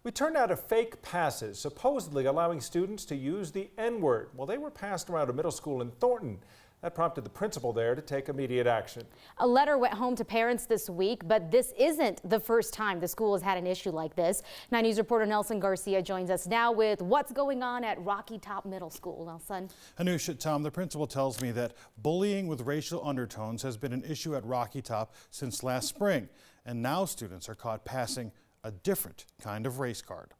We turned out fake passes, supposedly allowing students to use the N-word. Well, they were passed around a middle school in Thornton. That prompted the principal there to take immediate action. A letter went home to parents this week, but this isn't the first time the school has had an issue like this. 9 News reporter Nelson Garcia joins us now with what's going on at Rocky Top Middle School. Nelson. Anusha, Tom, the principal tells me that bullying with racial undertones has been an issue at Rocky Top since last spring, and now students are caught passing a different kind of race card.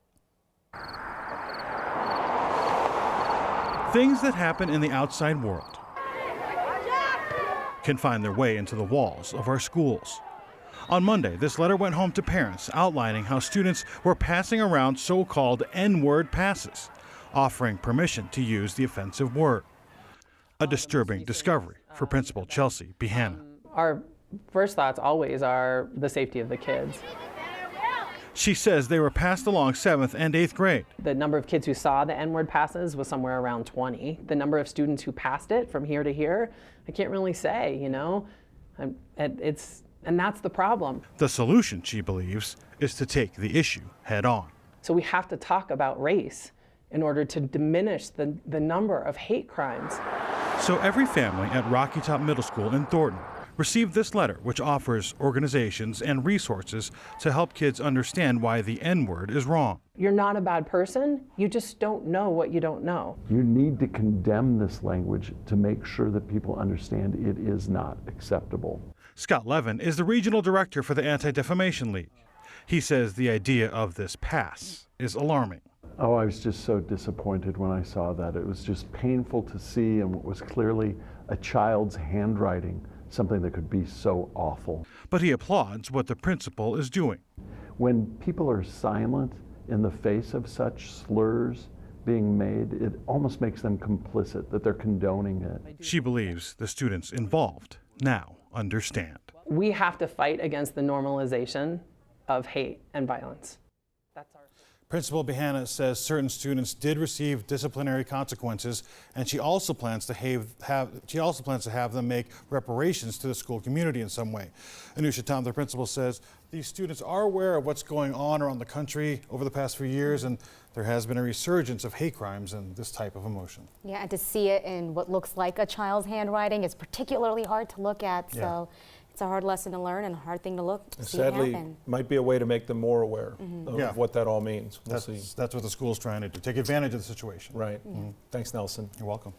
Things that happen in the outside world can find their way into the walls of our schools. On Monday, this letter went home to parents outlining how students were passing around so-called N-word passes, offering permission to use the offensive word. A disturbing discovery for Principal Chelsea Behanna. Our first thoughts always are the safety of the kids. She says they were passed along 7th and 8th grade. The number of kids who saw the N-word passes was somewhere around 20. The number of students who passed it from here to here, I can't really say, you know. And that's the problem. The solution, she believes, is to take the issue head on. So we have to talk about race in order to diminish the number of hate crimes. So every family at Rocky Top Middle School in Thornton received this letter, which offers organizations and resources to help kids understand why the N-word is wrong. You're not a bad person, you just don't know what you don't know. You need to condemn this language to make sure that people understand it is not acceptable. Scott Levin is the regional director for the Anti-Defamation League. He says the idea of this pass is alarming. Oh, I was just so disappointed when I saw that. It was just painful to see, and what was clearly a child's handwriting, something that could be so awful. But he applauds what the principal is doing. When people are silent in the face of such slurs being made, it almost makes them complicit, that they're condoning it. She believes the students involved now understand. We have to fight against the normalization of hate and violence. That's our Principal Behanna says certain students did receive disciplinary consequences, and she also plans to have them make reparations to the school community in some way. Anusha, Tom, the principal, says these students are aware of what's going on around the country over the past few years, and there has been a resurgence of hate crimes and this type of emotion. Yeah, and to see it in what looks like a child's handwriting is particularly hard to look at. So. Yeah. It's a hard lesson to learn and a hard thing to look And see sadly, happen. might be a way to make them more aware of what that all means. We'll see. That's what the school's trying to do, take advantage of the situation. Right. Thanks, Nelson. You're welcome.